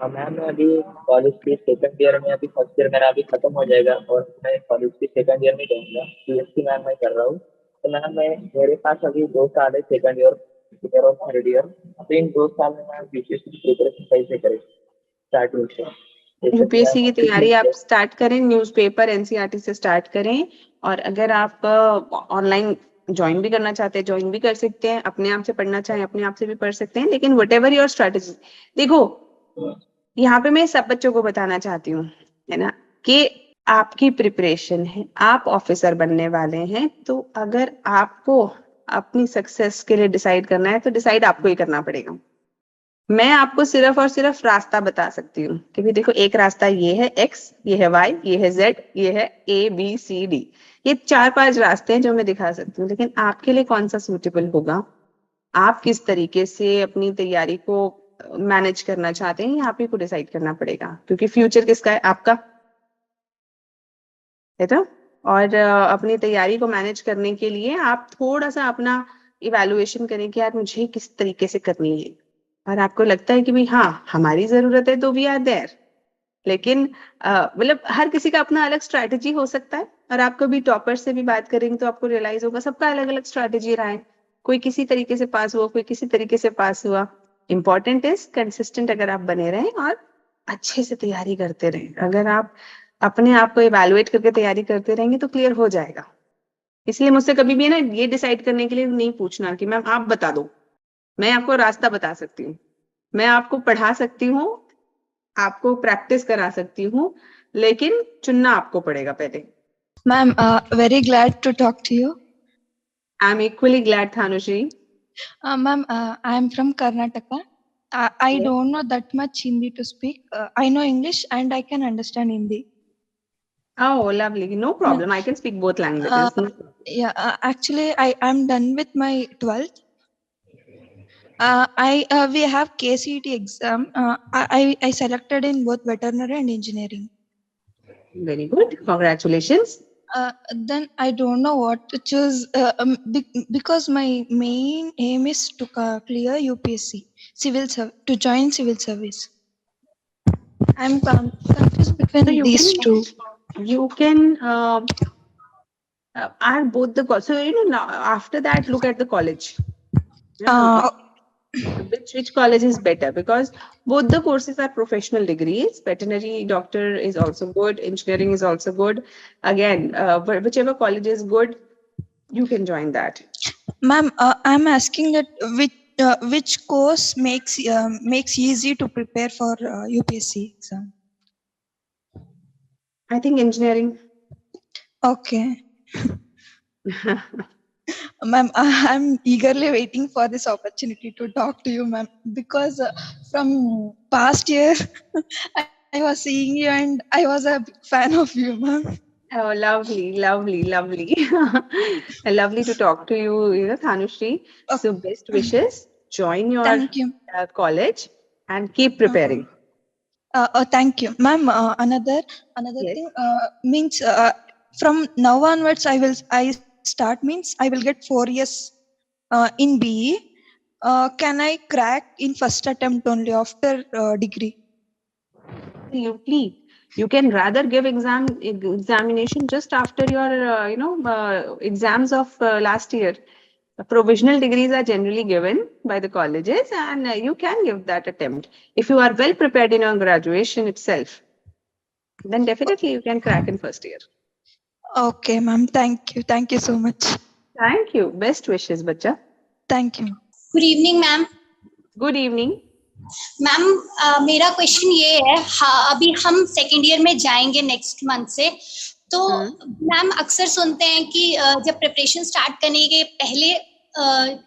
Ma'am मैं अभी कॉलेज की सेकंड ईयर में, अभी फर्स्ट ईयर मेरा अभी खत्म हो जाएगा और मैं कॉलेज की सेकंड ईयर में जाऊँगा। पीएचडी मैम मैं कर रहा हूँ। तो मैम मेरे पास अभी 2 साल है, सेकंड ईयर और थर्ड ईयर। तो इन 2 साल में मैम यूपीएससी की प्रिपरेशन कैसे करें? स्टार्टिंग से? यूपीएससी की तैयारी आप स्टार्ट करें, न्यूज़पेपर एनसीईआरटी से स्टार्ट करें, और अगर आप ऑनलाइन ज्वाइन भी करना चाहते हैं ज्वाइन भी कर सकते हैं, अपने आप से पढ़ना चाहें अपने आप से भी पढ़ सकते हैं, लेकिन वट एवर योर स्ट्रेटेजी। देखो यहाँ पे मैं सब बच्चों को बताना चाहती हूँ, है ना, कि आपकी प्रिपरेशन है, आप ऑफिसर बनने वाले हैं, तो अगर आपको अपनी सक्सेस के लिए डिसाइड करना है तो डिसाइड आपको ही करना पड़ेगा। मैं आपको सिर्फ और सिर्फ रास्ता बता सकती हूँ कि भाई देखो, एक रास्ता ये है X, ये है Y, ये है Z, ये है ABCD, ये 4-5 रास्ते हैं जो मैं दिखा सकती हूँ, लेकिन आपके लिए कौन सा सूटेबल होगा, आप किस तरीके से अपनी तैयारी को मैनेज करना चाहते हैं, ये आप ही को डिसाइड करना पड़ेगा, क्योंकि फ्यूचर किसका है, आपका है तो। और अपनी तैयारी को मैनेज करने के लिए आप थोड़ा सा अपना इवैल्यूएशन करें कि यार मुझे किस तरीके से करनी है, और आपको लगता है कि भाई हाँ हमारी जरूरत है तो वी आर देयर, लेकिन मतलब हर किसी का अपना अलग स्ट्रैटेजी हो सकता है, और आप कभी टॉपर से भी बात करेंगे तो आपको रियलाइज होगा सबका अलग अलग स्ट्रैटेजी रहा है, कोई किसी तरीके से पास हुआ, कोई किसी तरीके से पास हुआ। इंपॉर्टेंट इज कंसिस्टेंट, अगर आप बने रहें और अच्छे से तैयारी करते रहें, अगर आप अपने आप को इवैल्यूएट करके तैयारी करते रहेंगे तो क्लियर हो जाएगा। इसलिए मुझसे कभी भी ना ये डिसाइड करने के लिए नहीं पूछना कि मैम आप बता दो, मैं आपको रास्ता बता सकती हूँ, मैं आपको पढ़ा सकती हूँ, आपको प्रैक्टिस करा सकती हूँ, लेकिन चुनना आपको पड़ेगा पहले। Ma'am, very glad to talk to you. I am equally glad Thanushree. Ma'am, I am from Karnataka. I Yes. don't know that much Hindi to speak. I know English and I can understand Hindi. Oh, lovely. No problem. I can speak both languages. Yeah, actually, I'm done with my 12th. We have KCET exam. I selected in both veterinary and engineering. Very good. Congratulations. Then I don't know what to choose because my main aim is to clear UPSC to join civil service. I'm confused between So these two. You can are both the so now after that look at the college. Which college is better, because both the courses are professional degrees. Veterinary doctor is also good, engineering is also good. Again, whichever college is good, you can join that. Ma'am, I'm asking that which course makes easy to prepare for UPSC exam? I think engineering. Okay. Ma'am, I'm eagerly waiting for this opportunity to talk to you, ma'am, because from past year I was seeing you and I was a big fan of you, ma'am. Oh, lovely. Lovely to talk to you, Thanushri. Okay. So best wishes. Join your Thank you. College and keep preparing. Thank you, ma'am. Another Yes. thing means from now onwards I start means I will get 4 years in BE. Can I crack in first attempt only after degree? Absolutely. You can rather give examination just after your exams of last year. Provisional degrees are generally given by the colleges, and you can give that attempt if you are well prepared in your graduation itself. Then definitely you can crack in first year. Okay, ma'am. Thank you so much. Thank you. Best wishes, बच्चा. Thank you. Good evening ma'am. Good evening. Ma'am मेरा question ये है, हाँ अभी हम second year में जाएंगे next month से, तो मैम अक्सर सुनते हैं कि जब प्रिपरेशन स्टार्ट करने के पहले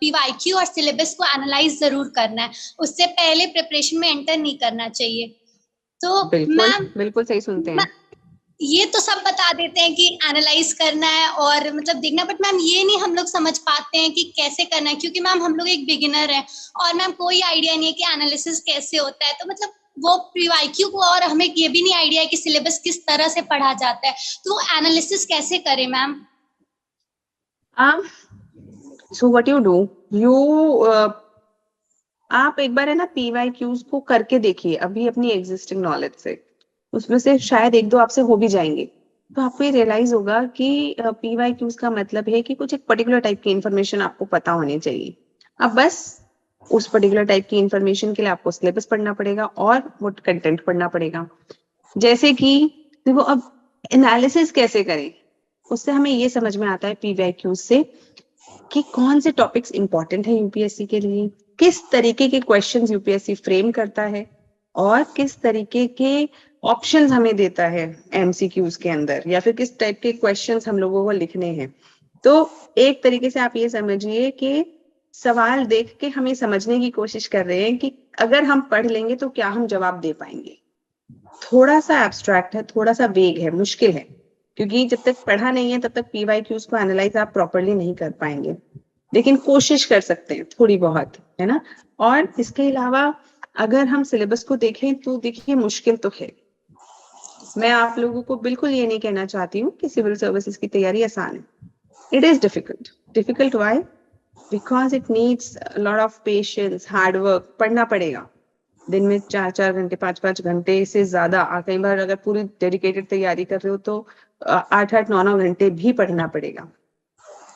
पीवाईक्यू और सिलेबस को एनालाइज जरूर करना है, उससे पहले प्रिपरेशन में एंटर नहीं करना चाहिए। तो मैम बिल्कुल सही सुनते हैं। ये तो सब बता देते हैं कि एनालाइज करना है और मतलब देखना, बट मैम ये नहीं हम लोग समझ पाते हैं कि कैसे करना है, क्योंकि मैम हम लोग एक बिगिनर हैं और मैम कोई आइडिया नहीं है कि एनालिसिस कैसे होता है। तो मतलब वो पीवाईक्यू को, और हमें ये भी नहीं आइडिया है कि सिलेबस किस तरह से पढ़ा जाता है, तो वो एनालिसिस कैसे करें ma'am? So what you do, आप एक बार है ना पीवाईक्यूज को करके देखिए अभी अपनी एग्जिस्टिंग नॉलेज से, उसमें से शायद एक दो आपसे हो भी जाएंगे, तो आपको ये रियलाइज होगा कि पीवाईक्यूज का मतलब है कि कुछ एक पर्टिकुलर टाइप की इंफॉर्मेशन आपको पता होनी चाहिए। अब बस उस पर्टिकुलर टाइप की इंफॉर्मेशन के लिए आपको सिलेबस पढ़ना पड़ेगा और वो कंटेंट पढ़ना पड़ेगा। जैसे कि देखो अब एनालिसिस कैसे करें, उससे हमें ये समझ में आता है PYQs से कि कौन से टॉपिक्स इंपॉर्टेंट है यूपीएससी के लिए, किस तरीके के क्वेश्चंस यूपीएससी फ्रेम करता है और किस तरीके के ऑप्शंस हमें देता है एमसीक्यूज के अंदर, या फिर किस टाइप के क्वेश्चंस हम लोगों को लिखने हैं। तो एक तरीके से आप ये समझिए कि सवाल देख के हमें समझने की कोशिश कर रहे हैं कि अगर हम पढ़ लेंगे तो क्या हम जवाब दे पाएंगे। थोड़ा सा एब्स्ट्रैक्ट है, थोड़ा सा वेग है, मुश्किल है, क्योंकि जब तक पढ़ा नहीं है तब तक PYQs को एनालाइज आप प्रॉपरली नहीं कर पाएंगे, लेकिन कोशिश कर सकते हैं थोड़ी बहुत, है ना। और इसके अलावा अगर हम सिलेबस को देखें तो देखिए मुश्किल तो है। मैं आप लोगों को बिल्कुल ये नहीं कहना चाहती हूँ कि सिविल सर्विसेज की तैयारी आसान है। It is difficult why? Because it needs lot of patience, hard work, पढ़ना पड़ेगा। दिन में 4-4 घंटे 5-5 घंटे से ज्यादा, कई बार अगर पूरी डेडिकेटेड तैयारी कर रहे हो तो 8-8 9-9 घंटे भी पढ़ना पड़ेगा।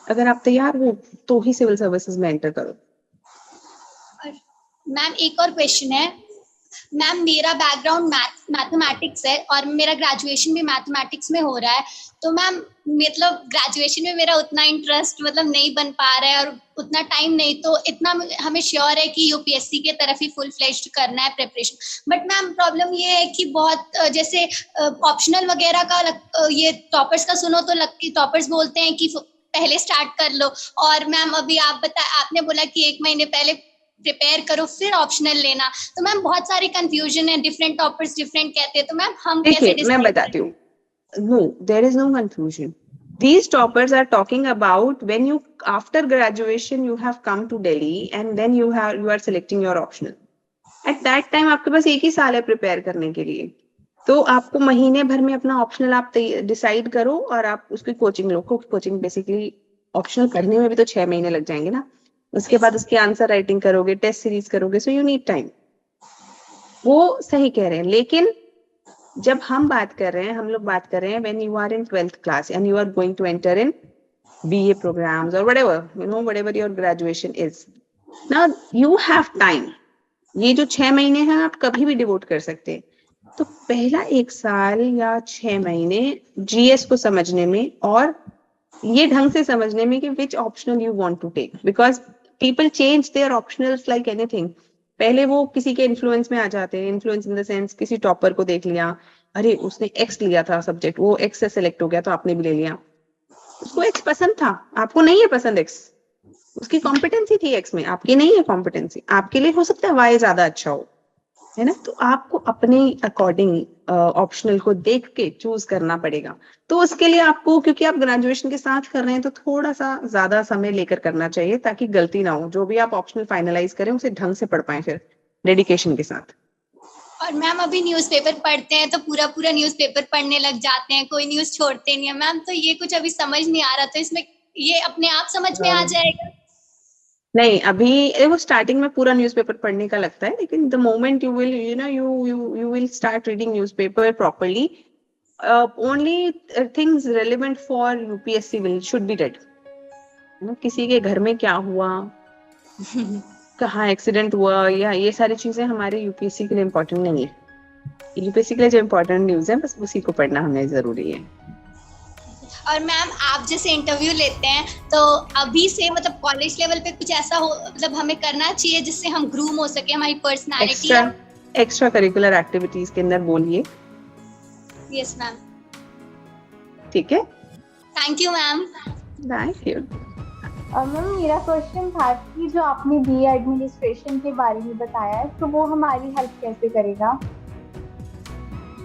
अगर आप तैयार हो तो ही सिविल सर्विसेज में एंटर करो। मैम एक और क्वेश्चन है। मैम मेरा बैकग्राउंड मैथमेटिक्स है और मेरा ग्रेजुएशन भी मैथमेटिक्स में हो रहा है, तो मैम मतलब ग्रेजुएशन में मेरा उतना इंटरेस्ट मतलब नहीं बन पा रहा है और उतना टाइम नहीं, तो इतना हमें श्योर है कि यूपीएससी के तरफ ही फुल फ्लेज्ड करना है प्रिपरेशन। बट मैम प्रॉब्लम ये है कि बहुत जैसे ऑप्शनल वगैरह का ये टॉपर्स का सुनो तो टॉपर्स बोलते हैं कि पहले स्टार्ट कर लो, और मैम अभी आपने बोला कि 1 महीने पहले प्रिपेयर करो फिर ऑप्शनल लेना, तो मैम बहुत सारे कंफ्यूजन है, डिफरेंट टॉपर्स डिफरेंट कहते हैं, तो मैम हम कैसे देखिए मैं बताती हूँ। No, there is no confusion. These toppers are talking about when you, after graduation, you have come to Delhi and then you are selecting your optional. At that time आपके पास 1 ही साल है प्रिपेयर करने के लिए, तो आपको महीने भर में अपना ऑप्शनल आप डिसाइड करो और आप उसकी कोचिंग लो। कोचिंग बेसिकली ऑप्शनल करने में भी तो 6 महीने लग जाएंगे ना, उसके बाद उसकी आंसर राइटिंग करोगे, टेस्ट सीरीज करोगे, सो यू नीड टाइम। वो सही कह रहे हैं, लेकिन जब हम बात कर रहे हैं, हम लोग बात कर रहे हैं when you are in 12th class and you are going to enter in BA programs or whatever, you know, whatever your graduation is. Now you have time. ये जो 6 महीने हैं आप कभी भी डिवोट कर सकते हैं। तो पहला 1 साल या 6 महीने GS को समझने में और ये ढंग से समझने में कि which optional you want to take, because people change their optionals like anything. पहले वो किसी के इन्फ्लुएंस में आ जाते हैं, इन्फ्लुएंस इन द सेंस किसी टॉपर को देख लिया, अरे उसने X लिया था सब्जेक्ट, वो X से सिलेक्ट हो गया तो आपने भी ले लिया। उसको X पसंद था, आपको नहीं है पसंद X, उसकी कॉम्पिटेंसी थी X में, आपकी नहीं है कॉम्पिटेंसी, आपके लिए हो सकता है Y ज्यादा अच्छा हो, है ना। तो आपको अपने अकॉर्डिंग ऑप्शनल को देख के चूज करना पड़ेगा। तो उसके लिए आपको, क्योंकि आप ग्रेजुएशन के साथ कर रहे हैं, तो थोड़ा सा ज्यादा समय लेकर करना चाहिए ताकि गलती ना हो। जो भी आप ऑप्शनल फाइनलाइज करें उसे ढंग से पढ़ पाए फिर डेडिकेशन के साथ। और मैम अभी न्यूज़पेपर पढ़ते हैं तो पूरा न्यूज़पेपर पढ़ने लग जाते हैं, कोई न्यूज़ छोड़ते नहीं है मैम, तो ये कुछ अभी समझ नहीं आ रहा, तो इसमें ये अपने आप समझ में आ जाएगा? नहीं, अभी वो स्टार्टिंग में पूरा न्यूज़पेपर पढ़ने का लगता है, लेकिन the moment you will you will start reading newspaper properly, only things relevant for UPSC should be red. किसी के घर में क्या हुआ, कहाँ एक्सीडेंट हुआ, या ये सारी चीजें हमारे यूपीएससी के लिए इम्पोर्टेंट नहीं है। यूपीएससी के लिए जो इम्पोर्टेंट न्यूज है बस उसी को पढ़ना हमें जरूरी है। और मैम आप जैसे इंटरव्यू लेते हैं तो अभी से मतलब कॉलेज लेवल पे कुछ ऐसा हो, मतलब हमें करना चाहिए जिससे हम ग्रूम हो सके, हमारी पर्सनालिटी। एक्स्ट्रा करिकुलर एक्टिविटीज के अंदर बोलिए। Yes ma'am. ठीक है, thank you ma'am. Thank you. Ma'am मेरा क्वेश्चन था कि जो आपने बीए एडमिनिस्ट्रेशन के बारे में बताया है, तो वो हमारी हेल्प कैसे करेगा?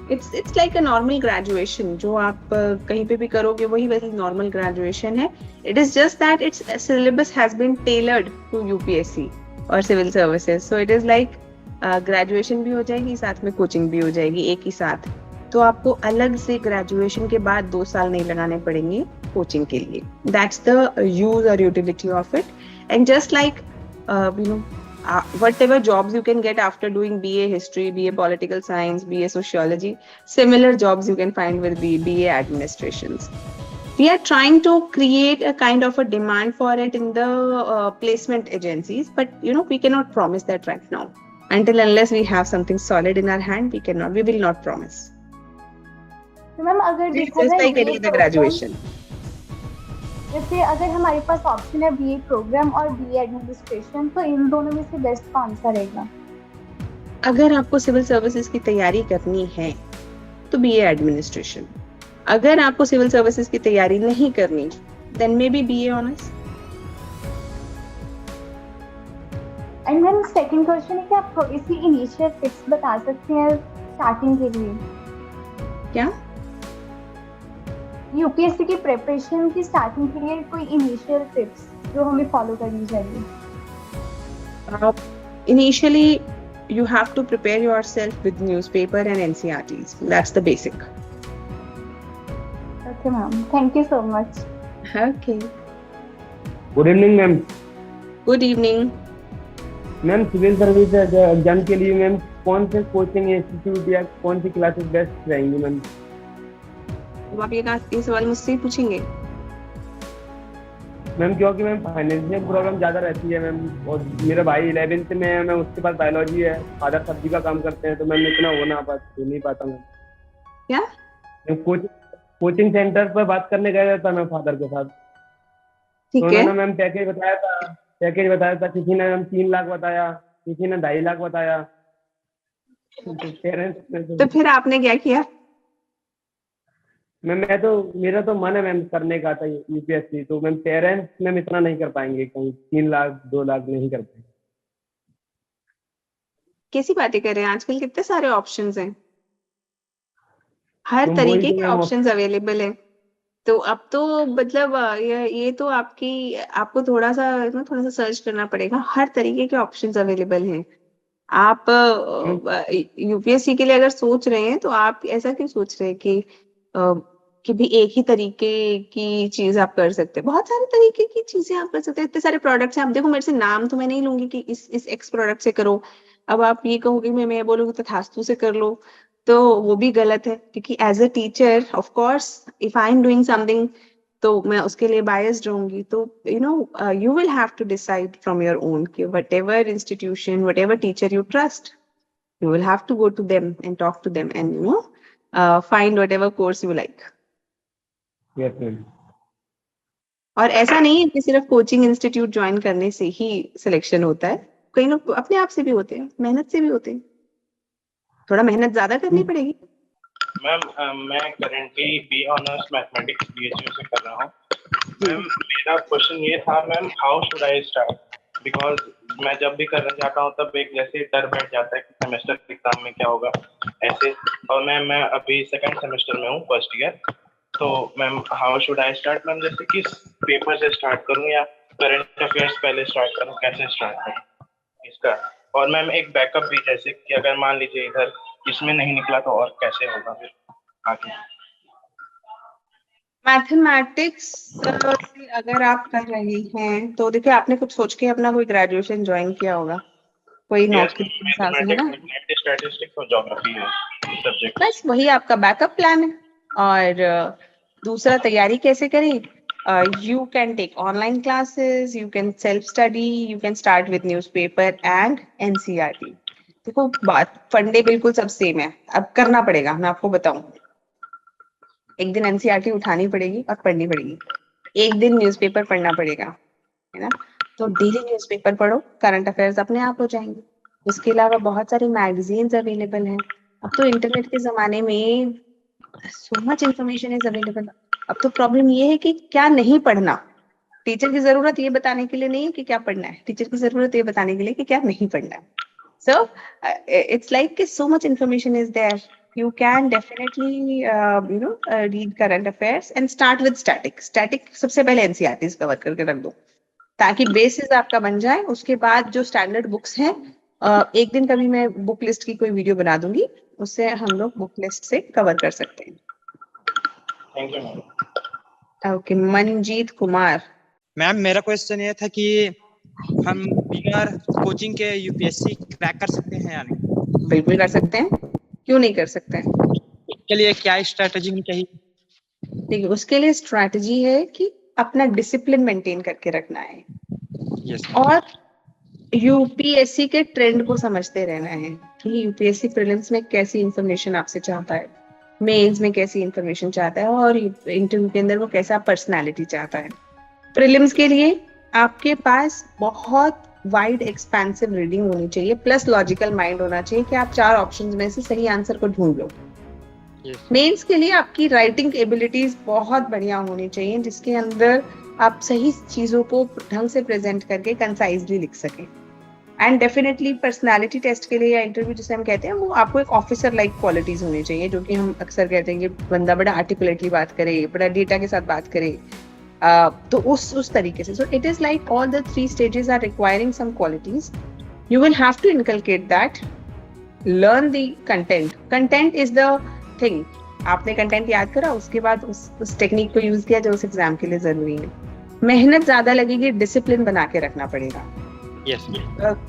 It's like a normal graduation, जो आप कहीं पे भी करोगे वही वैसे नॉर्मल ग्रेजुएशन है। It is just that its syllabus has been tailored to UPSC और civil services, so it is like graduation भी हो जाएगी, साथ में कोचिंग भी हो जाएगी एक ही साथ। तो आपको अलग से ग्रेजुएशन के बाद 2 साल नहीं लगाने पड़ेंगे कोचिंग के लिए। That's the use or utility of it. And just like whatever jobs you can get after doing BA history, BA political science, BA sociology, similar jobs you can find with BA administrations. We are trying to create a kind of a demand for it in the placement agencies, but we cannot promise that right now. Until unless we have something solid in our hand, we will not promise. तो ma'am अगर देखा Just जाए like any other graduation. जैसे अगर हमारे पास option है BA programme और BA administration, तो इन दोनों में से बेस्ट कौन सा रहेगा? अगर आपको सिविल सर्विसेज की तैयारी करनी है तो बीए एडमिनिस्ट्रेशन. अगर आपको सिविल सर्विसेज की तैयारी नहीं करनी, then may be BA honours. And ma'am second question है कि आप थोड़ी सी इनिशियल टिप्स बता सकते हैं स्टार्टिंग के लिए? क्या? यूपीएससी की प्रिपरेशन की स्टार्टिंग के लिए कोई इनिशियल टिप्स जो हमें फॉलो करनी चाहिए? Initially, you have to prepare yourself with newspaper and NCERTs. That's the basic. Okay, ma'am. Thank you so much. Okay. Good evening ma'am. Good evening. Ma'am civil service exam के लिए ma'am कौन से coaching institute या कौन सी classes best रहेंगी ma'am? तो आप ये सवाल मुझसे ही पूछेंगे? मैम क्योंकि मैम फाइनेंशियल प्रॉब्लम ज़्यादा रहती है मैम, और मेरा भाई 11th में है, मैं उसके पास बायोलॉजी है, फादर सब्जी का काम करते हैं, तो मैम इतना हो नहीं पाता मैम. क्या? कोचिंग सेंटर पर बात करने गया था मैं फादर के साथ. ठीक है. उन्होंने मैम पैकेज बताया था. किसी ने मैम 3 लाख बताया, किसी ने 2.5 लाख बताया. तो फिर आपने क्या किया? मैम मेरा तो मन है मैम करने का था यूपीएससी, तो मैम पेरेंट्स मैम इतना नहीं कर पाएंगे, कहीं 3 लाख 2 लाख नहीं कर पाएंगे. कैसी बातें कर रहे हैं? आजकल कितने सारे ऑप्शंस हैं, हर तरीके के ऑप्शंस अवेलेबल है. तो अब तो मतलब ये तो आपको थोड़ा सा सर्च करना पड़ेगा. हर तरीके के ऑप्शंस अवेलेबल हैं. आप यूपीएससी के लिए अगर सोच रहे हैं तो आप ऐसा क्यों सोच रहे हैं कि भी एक ही तरीके की चीज आप कर सकते हैं? बहुत सारे तरीके की चीजें आप कर सकते हैं. इतने सारे प्रोडक्ट्स हैं. आप देखो, मेरे से नाम तो मैं नहीं लूंगी कि इस एक्स प्रोडक्ट से करो. अब आप ये कहोगे मैं बोलूंगी तथास्तु से कर लो, तो वो भी गलत है. क्योंकि as a teacher of course if I am doing something तो मैं उसके लिए बायस्ड रहूंगी. तो you will have to decide from your own कि whatever institution, whatever teacher you trust, you will have to go to them and talk to them and find whatever course you like. Yes ma'am. और ऐसा नहीं है कि सिर्फ coaching institute join करने से ही selection होता है. कई लोग अपने आप से भी होते हैं, मेहनत से भी होते हैं. थोड़ा मेहनत ज्यादा करनी पड़ेगी. मैम मैं currently B honours mathematics BHU से कर रहा हूँ. मैम मेरा क्वेश्चन ये था ma'am, how should I start? Because मैं जब भी करना चाहता हूँ तब एक जैसे डर बैठ जाता है कि सेमेस्टर एग्जाम में क्या होगा ऐसे. और मैं अभी 2nd सेमेस्टर में हूँ, फर्स्ट ईयर. तो ma'am how should I start? Ma'am जैसे किस पेपर से स्टार्ट करूँ या करंट अफेयर्स पहले स्टार्ट करूँ, कैसे स्टार्ट करूँ इसका? और मैम एक बैकअप भी, जैसे कि अगर मान लीजिए इधर इसमें नहीं निकला तो और कैसे होगा फिर आगे? मैथमेटिक्स अगर आप कर रहे हैं तो देखिए, आपने कुछ सोच के अपना कोई ग्रेजुएशन ज्वाइन किया होगा, कोई नौकरी के हिसाब से, है ना? स्टैटिस्टिक्स और ज्योग्राफी है सब्जेक्ट. बस वही आपका बैकअप प्लान है. और दूसरा तैयारी कैसे करें? You can take online classes, you can self study, you can start with newspaper and NCERT. देखो, बात फंडे बिल्कुल सब सेम है. अब करना पड़ेगा, मैं आपको बताऊं. एक दिन NCERT उठानी पड़ेगी और पढ़नी पड़ेगी. एक दिन न्यूज़पेपर पढ़ना पड़ेगा, है ना? तो डेली न्यूज़पेपर पढ़ो, करंट अफेयर्स अपने आप हो जाएंगे. उसके अलावा बहुत सारी मैगजीन्स अवेलेबल हैं. अब तो इंटरनेट के जमाने में so much information is available. अब तो प्रॉब्लम ये है कि क्या नहीं पढ़ना. टीचर की जरूरत ये बताने के लिए नहीं है कि क्या पढ़ना है, टीचर की जरूरत ये बताने के लिए कि क्या नहीं पढ़ना है. So it's like so much information is there. You can definitely read current affairs and start with static. Static सबसे पहले NCERTs कवर करके रख दो ताकि बेसिस आपका बन जाए. उसके बाद जो स्टैंडर्ड बुक्स हैं, एक दिन कभी मैं बुक लिस्ट की कोई वीडियो बना दूंगी, उससे हम लोग बुक लिस्ट से कवर कर सकते हैं. Thank you ma'am. Okay, Manjeet Kumar. Ma'am मेरा क्वेश्चन ये था कि हम बिगर कोचिंग के यूपीएससी क्रैक कर सकते हैं या नहीं? बिल्कुल कर सकते हैं, क्यों नहीं कर सकते हैं? इसके लिए क्या स्ट्रेटजी होनी चाहिए? देखिए उसके लिए स्ट्रैटेजी है कि अपना डिसिप्लिन मेंटेन करके रखना है और यूपीएससी के ट्रेंड को समझते रहना है कि यूपीएससी प्रीलिम्स में कैसी इंफॉर्मेशन आपसे चाहता है, मेंस में कैसी इंफॉर्मेशन चाहता है और इंटरव्यू के अंदर वो कैसा पर्सनालिटी चाहता है। प्रीलिम्स के लिए आपके पास बहुत वाइड एक्सपेंसिव रीडिंग होनी चाहिए प्लस लॉजिकल माइंड होना चाहिए कि आप 4 ऑप्शंस में से सही आंसर को ढूंढ लो। मेंस के लिए आपकी राइटिंग एबिलिटीज बहुत बढ़िया होनी चाहिए जिसके अंदर आप सही चीजों को ढंग से प्रेजेंट करके कंसाइजली लिख सकें। एंड डेफिनेटली पर्सनालिटी टेस्ट के लिए या इंटरव्यू जिसे हम कहते हैं वो आपको एक ऑफिसर लाइक क्वालिटीज होनी चाहिए, जो कि हम अक्सर कहते हैं कि बंदा बड़ा आर्टिकुलेटली बात करे, बड़ा डेटा के साथ बात करे, तो उस तरीके से। So it is like all the 3 stages are requiring some qualities, you will have to inculcate that, learn the content is the thing. आपने कंटेंट याद करा, उसके बाद उस टेक्निक को यूज किया जो उस एग्जाम के लिए जरूरी है। मेहनत ज्यादा लगेगी, डिसिप्लिन बना के रखना पड़ेगा।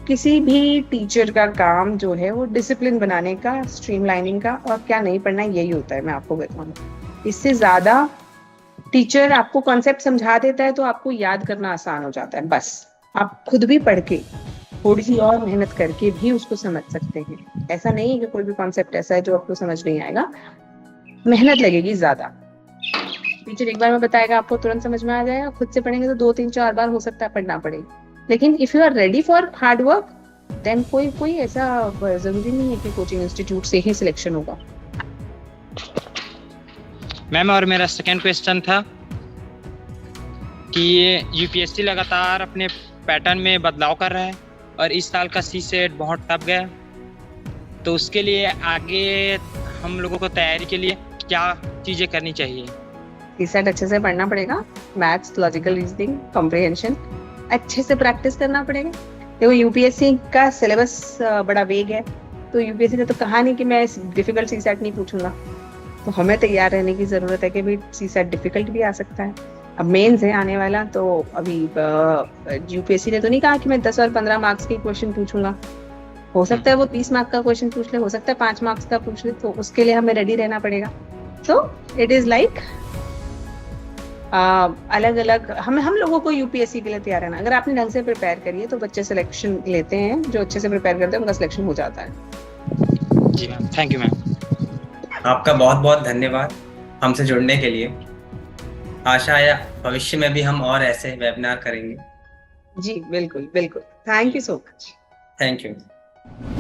किसी भी टीचर का काम जो है वो डिसिप्लिन बनाने का, स्ट्रीमलाइनिंग का और क्या नहीं पढ़ना यही होता है, मैं आपको बताऊं। इससे ज्यादा टीचर आपको कॉन्सेप्ट समझा देता है तो आपको याद करना आसान हो जाता है। बस आप खुद भी पढ़ के थोड़ी सी और मेहनत करके भी उसको समझ सकते हैं। ऐसा नहीं है कि कोई भी कॉन्सेप्ट ऐसा है जो आपको समझ नहीं आएगा, मेहनत लगेगी ज्यादा। टीचर एक बार में बताएगा आपको तुरंत समझ में आ जाएगा, खुद से पढ़ेंगे तो 2, 3, 4 बार हो सकता है पढ़ना पड़े। लेकिन if you are ready for hard work then कोई ऐसा जरूरी नहीं है कि कोचिंग इंस्टीट्यूट से ही सिलेक्शन होगा। मैम और मेरा सेकंड क्वेश्चन था कि यूपीएससी लगातार अपने पैटर्न में बदलाव कर रहा है और इस साल का सीसेट बहुत टफ गया, तो उसके लिए आगे हम लोगों को तैयारी के लिए क्या चीजें करनी चाहिए? सीसेट अच्छे से पढ़ना पड़ेगा, मैथ्स, लॉजिकल रीजनिंग, कॉम्प्रिहेंशन अच्छे से प्रैक्टिस करना पड़ेगा। देखो यूपीएससी का सिलेबस बड़ा वेग है, तो यूपीएससी ने तो कहा नहीं कि मैं डिफिकल्ट सीसेट नहीं पूछूंगा, तो हमें तैयार रहने की जरूरत है कि भाई सीसेट डिफिकल्ट भी आ सकता है। अब मेंस है आने वाला, तो अभी यूपीएससी ने तो नहीं कहा कि मैं 10 और 15 मार्क्स के क्वेश्चन पूछूंगा। हो सकता है वो 30 मार्क्स का क्वेश्चन पूछ ले, हो सकता है 5 मार्क्स का पूछ ले, तो उसके लिए हमें रेडी रहना पड़ेगा। सो इट इज लाइक अलग अलग हम लोगों को यूपीएससी के लिए तैयार रहना। अगर आपने ढंग से प्रिपेयर करिए तो बच्चे सिलेक्शन लेते हैं, जो अच्छे से प्रिपेयर करते हैं उनका सिलेक्शन हो जाता है। जी मैम, थैंक यू मैम। आपका बहुत बहुत धन्यवाद हमसे जुड़ने के लिए। आशा है भविष्य में भी हम और ऐसे वेबिनार करेंगे। जी बिल्कुल बिल्कुल, thank you so much. Thank you.